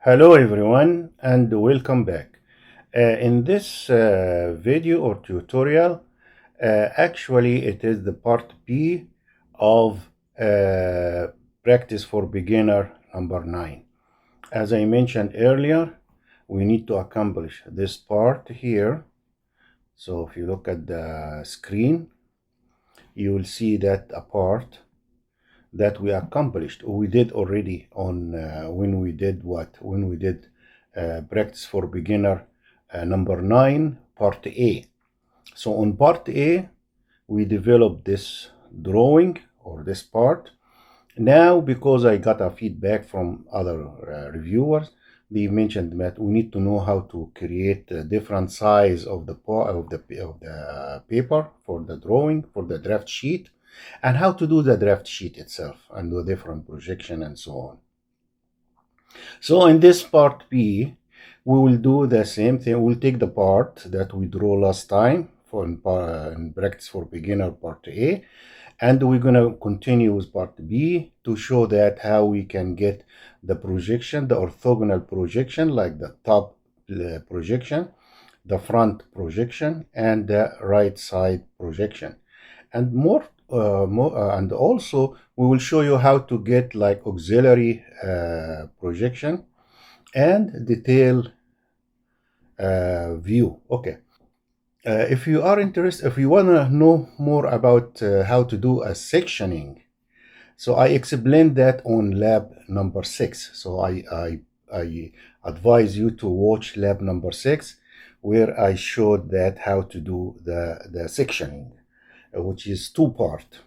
Hello everyone and welcome back. In this video or tutorial, actually it is the part B of practice for beginner number 9. As I mentioned earlier, we need to accomplish this part here. So if you look at the screen, you will see that a part that we accomplished, we did already on when we did practice for beginner number 9 part A. So on part A we developed this drawing or this part. Now because I got a feedback from other reviewers, they mentioned that we need to know how to create a different size of the paper for the drawing, for the draft sheet, and how to do the draft sheet itself and do different projection and so on. So in this part B, we will do the same thing. We'll take the part that we drew last time in practice for beginner part A, and we're going to continue with part B to show that how we can get the projection, the orthogonal projection, like the top projection, the front projection, and the right side projection. And and also we will show you how to get like auxiliary projection and detail view. Okay. If you are interested, if you want to know more about how to do a sectioning, so I explained that on lab number 6. So I advise you to watch lab number 6, where I showed that how to do the sectioning, which is 2-part.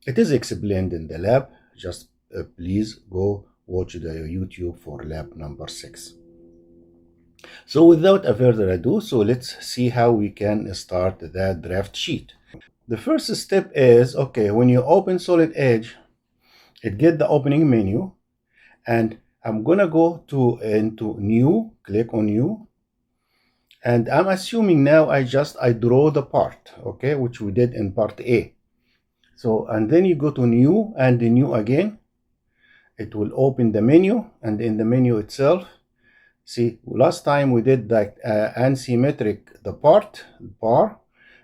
It is explained in the lab. Just please go watch the YouTube for lab number 6. So without a further ado, so let's see how we can start the draft sheet. The first step is, okay, when you open Solid Edge, it get the opening menu, and I'm gonna go into new, click on new, and I'm assuming now I draw the part, okay, which we did in part A. So, and then you go to new and the new again. It will open the menu, and in the menu itself, see, last time we did like isometric, the bar.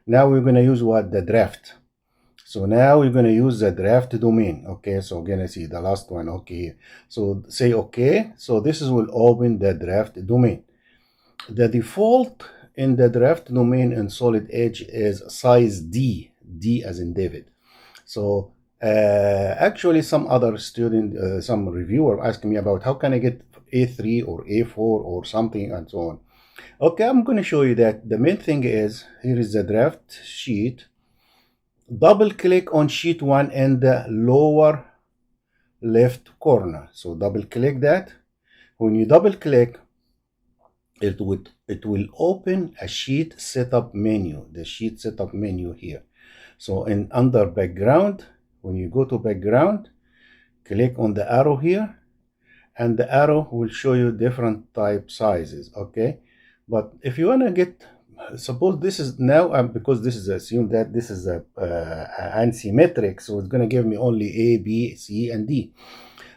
Now we're going to use what? The draft. So now we're going to use the draft domain. Okay, so again, I see the last one. Okay, so say okay. So this will open the draft domain. The default in the draft domain in Solid Edge is size D as in David. So actually some other student, some reviewer asked me about how can I get A3 or A4 or something and so on. Okay, I'm going to show you that. The main thing is, here is the draft sheet. Double click on sheet 1 in the lower left corner. So double click that. When you double click, it will open a sheet setup menu, the sheet setup menu here. So under background, when you go to background, click on the arrow here, and the arrow will show you different type sizes. Okay, but if you want to get, suppose this is now, because this is assumed that this is a isometric, so it's going to give me only A, B, C, and D.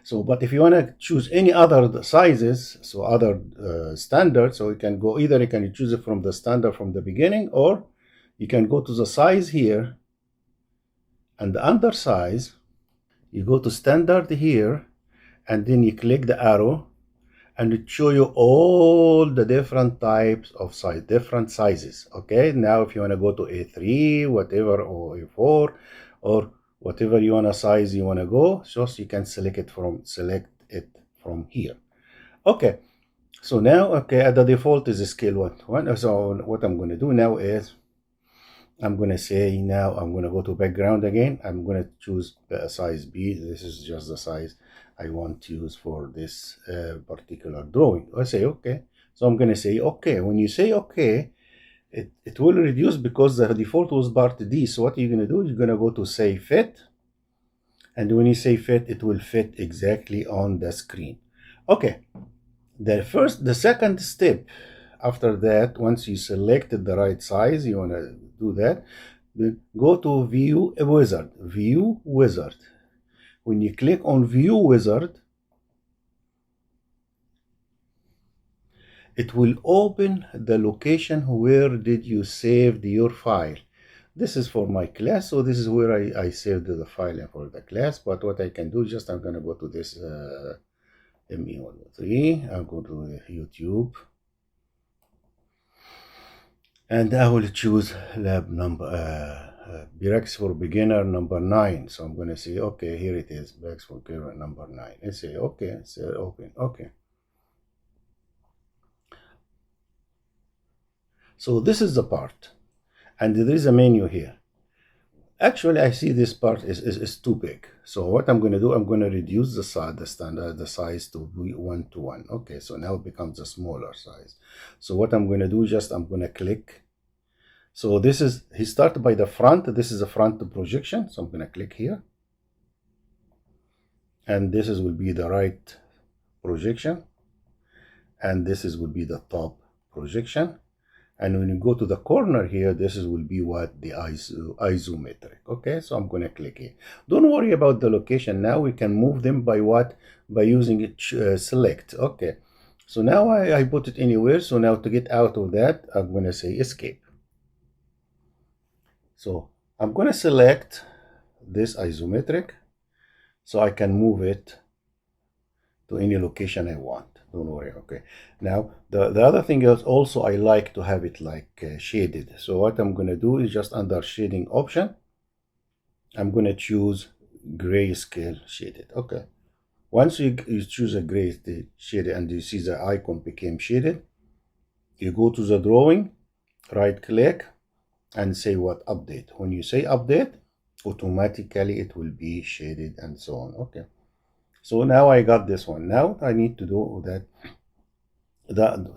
So, but if you want to choose any other sizes, so other standard, so you can go either you can choose it from the standard from the beginning, or you can go to the size here, and under size, you go to standard here, and then you click the arrow, and it show you all the different types of size, different sizes. Okay, now if you want to go to A3, whatever, or A4, or whatever you want to size you want to go, so you can select it from here. Okay, so now, okay, the default is a scale 1. So what I'm going to do now is, I'm going to say now I'm going to go to background again. I'm going to choose size B. This is just the size I want to use for this particular drawing. I say okay. So I'm going to say okay. When you say okay, it will reduce because the default was part D. So what you're going to do, you're going to go to say fit. And when you say fit, it will fit exactly on the screen. Okay. The second step after that, once you selected the right size, you want to do that, then go to view wizard. When you click on view wizard, it will open the location where did you save your file. This is for my class, so this is where I saved the file for the class. But what I can do, just I'm going to go to this ME103, I'll go to YouTube, and I will choose lab number Breaks for beginner number 9. So I'm going to say, okay, here it is, Breaks for beginner number 9. Let's say, okay, say open, okay. So this is the part, and there is a menu here. Actually, I see this part is too big. So what I'm going to do, I'm going to reduce the size to be 1:1. Okay, so now it becomes a smaller size. So what I'm going to do, just I'm going to click. So this is, he started by the front. This is the front projection. So I'm going to click here. And this will be the right projection. And this will be the top projection. And when you go to the corner here, this will be what the isometric. Okay, so I'm going to click here. Don't worry about the location. Now we can move them by what? By using it select. Okay, so now I put it anywhere. So now to get out of that, I'm going to say escape. So I'm going to select this isometric so I can move it to any location I want. Don't worry. Okay, now the other thing is also I like to have it like shaded. So what I'm going to do is just under shading option, I'm going to choose grayscale shaded. Okay, once you choose a gray shaded and you see the icon became shaded, you go to the drawing, right click and say what, update. When you say update, automatically it will be shaded and so on. Okay, so now I got this one. Now I need to do that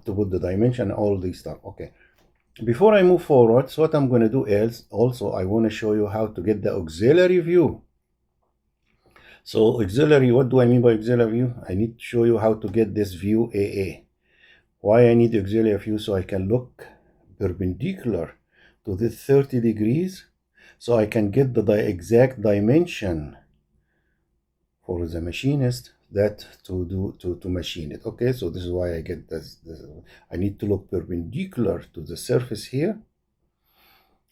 to put the dimension, all this stuff. Okay, before I move forward, so what I'm going to do is also I want to show you how to get the auxiliary view. So auxiliary, what do I mean by auxiliary view? I need to show you how to get this view AA. Why I need auxiliary view? So I can look perpendicular to this 30 degrees, so I can get the exact dimension for the machinist that to machine it. Okay, so this is why I get this. I need to look perpendicular to the surface here,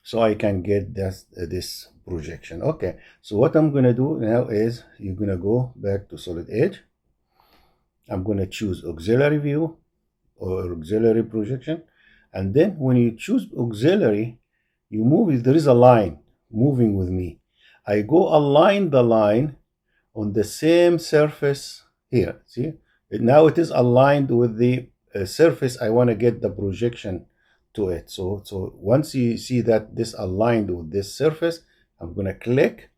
so I can get this projection. Okay, so what I'm gonna do now is you're gonna go back to solid edge. I'm gonna choose auxiliary view or auxiliary projection, and then when you choose auxiliary, you move. There is a line moving with me. I go align the line on the same surface here. See, now it is aligned with the surface I want to get the projection to it. So once you see that this aligned with this surface, I'm going to click,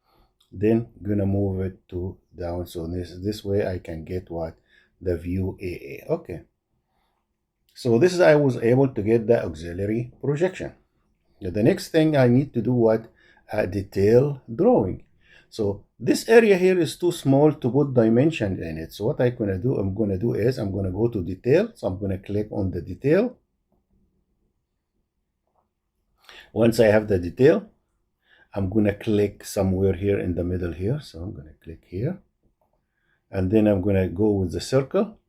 then going to move it to down. So this way I can get what? The view AA. Okay, so this is, I was able to get the auxiliary projection. Now, the next thing I need to do what? A detail drawing. So this area here is too small to put dimension in it. So what I'm going to do is I'm going to go to detail. So I'm going to click on the detail. Once I have the detail, I'm going to click somewhere here in the middle here. So I'm going to click here. And then I'm going to go with the circle.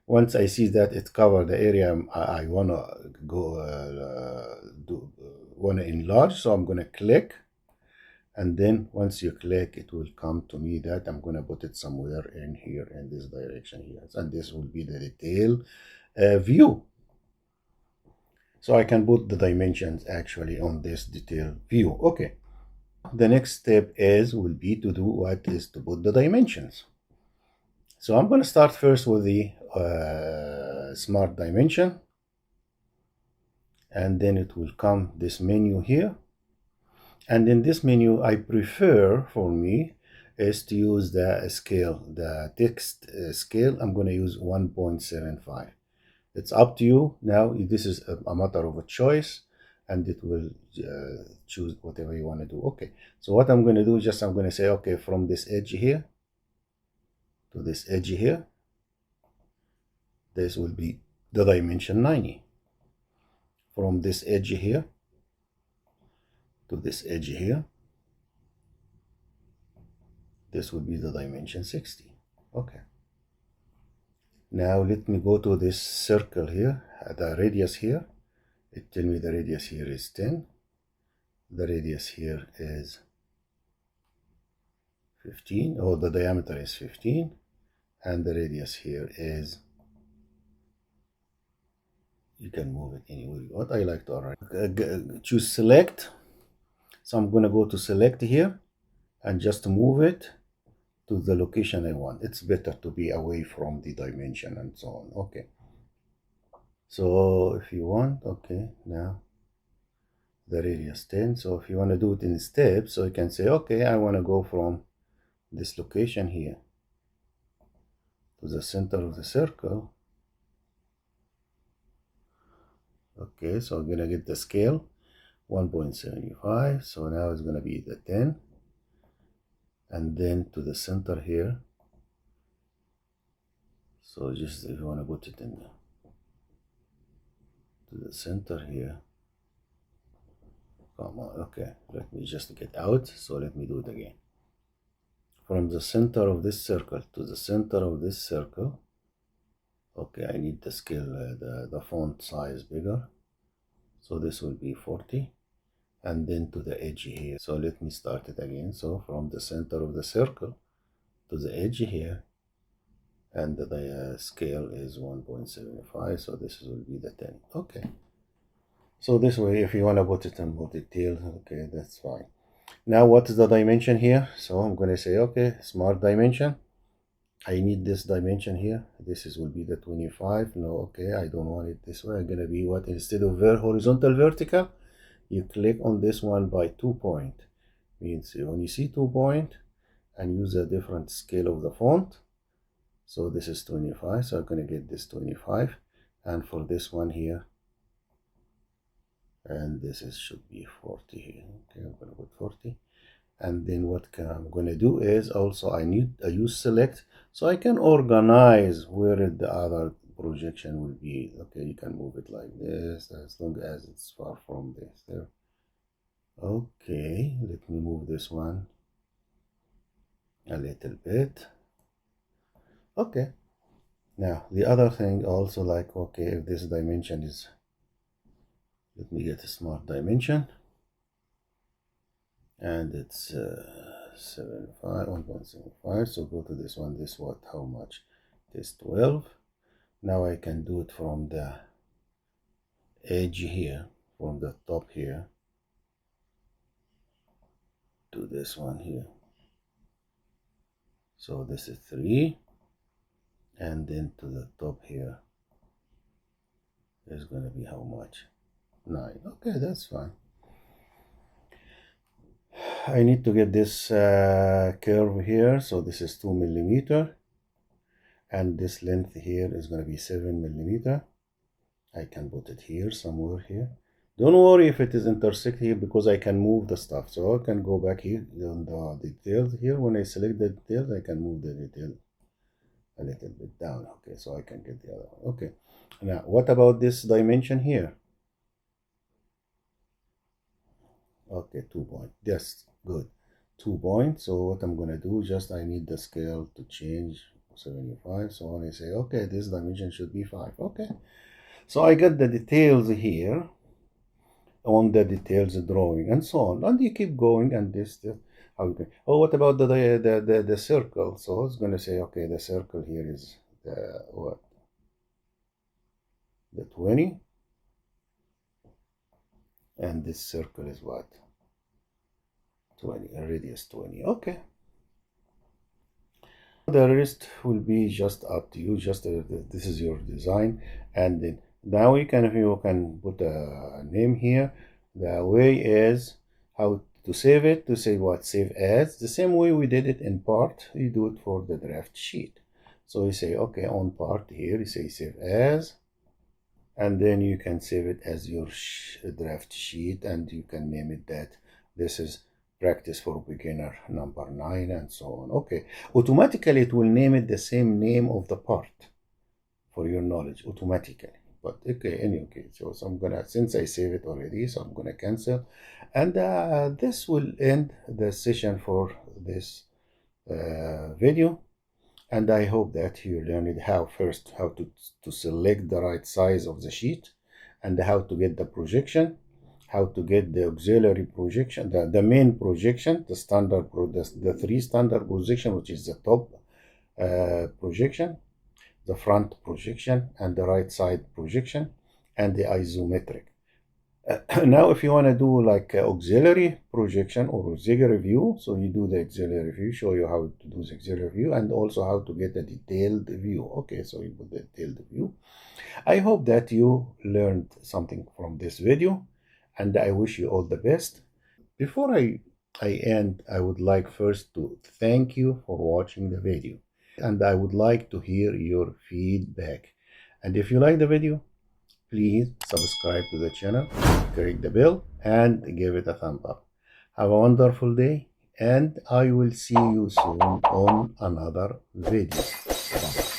Once I see that it covered the area I want to go want to enlarge, so I'm going to click. And then once you click, it will come to me that I'm going to put it somewhere in here in this direction here. And this will be the detail view. So I can put the dimensions actually on this detail view. Okay. The next step will be to do what is to put the dimensions. So I'm going to start first with the smart dimension. And then it will come this menu here. And in this menu, I prefer for me is to use the scale, the text scale. I'm going to use 1.75. It's up to you. Now, this is a matter of a choice, and it will choose whatever you want to do. Okay, so what I'm going to do is just I'm going to say, okay, from this edge here to this edge here, this will be the dimension 90. From this edge here to this edge here, this would be the dimension 60. Okay. Now let me go to this circle here, the radius here. It tells me the radius here is 10. The radius here is 15, or the diameter is 15, and the radius here is, you can move it anywhere you want. I like to choose select. So I'm going to go to select here and just move it to the location I want. It's better to be away from the dimension and so on. Okay. So if you want, okay, now the radius 10. So if you want to do it in steps, so you can say, okay, I want to go from this location here to the center of the circle. Okay, so I'm going to get the scale 1.75. So now it's going to be the 10. And then to the center here. So just if you want to put it in to the center here. Come on, okay, let me just get out. So let me do it again. From the center of this circle to the center of this circle. Okay, I need the scale, the font size bigger. So this will be 40. And then to the edge here. So let me start it again. So from the center of the circle to the edge here. And the scale is 1.75. So this will be the 10. Okay. So this way, if you want to put it in more detail, okay, that's fine. Now, what is the dimension here? So I'm going to say, okay, smart dimension. I need this dimension here. This will be the 25. No, okay, I don't want it this way. I'm going to be what? Instead of horizontal vertical, you click on this one by 2 point. Means when you see 2 point and use a different scale of the font. So this is 25. So I'm going to get this 25. And for this one here, and this should be 40 here. Okay, I'm going to put 40. And then what I'm going to do is also I use select, so I can organize where the other projection will be. Okay, you can move it like this as long as it's far from this there. Okay, let me move this one a little bit. Okay, now the other thing also, like, okay, if this dimension is, let me get a smart dimension, and it's 1.75. So go to this one. This what? How much? This 12. Now I can do it from the edge here, from the top here to this one here. So this is 3, and then to the top here is going to be how much? 9. Okay, that's fine. I need to get this curve here. So this is 2 millimeter, and this length here is going to be 7 millimeter. I can put it here, somewhere here. Don't worry if it is intersect here, because I can move the stuff. So I can go back here on the details here. When I select the details, I can move the detail a little bit down. Okay, so I can get the other one. Okay, now what about this dimension here? Okay, 2 point. Yes, good. 2 points. So what I'm going to do, just I need the scale to change 75. So when I say, okay, this dimension should be 5. Okay. So I got the details here on the details drawing and so on. And you keep going, and this how you can. Oh, what about the circle? So it's going to say, okay, the circle here is the what? The 20. And this circle is what? 20, radius 20. Okay. The rest will be just up to you. Just this is your design, and then now you can put a name here. The way is how to save it. To say what? Save as. The same way we did it in part, you do it for the draft sheet. So you say, okay, on part here, you say save as, and then you can save it as your draft sheet, and you can name it that this is practice for beginner number 9 and so on. Okay, automatically it will name it the same name of the part for your knowledge automatically. But okay, anyway, so I'm gonna, since I save it already, so I'm gonna cancel, and this will end the session for this video. And I hope that you learned how to select the right size of the sheet, and how to get the projection, how to get the auxiliary projection, the main projection, the standard the three standard projection, which is the top projection, the front projection, and the right side projection, and the isometric. Now, if you want to do like auxiliary projection or auxiliary view, so you do the auxiliary view, show you how to do the auxiliary view, and also how to get a detailed view. Okay, so you put the detailed view. I hope that you learned something from this video, and I wish you all the best. Before I end, I would like first to thank you for watching the video, and I would like to hear your feedback. And if you like the video, please subscribe to the channel, click the bell, and give it a thumb up. Have a wonderful day, and I will see you soon on another video. Bye.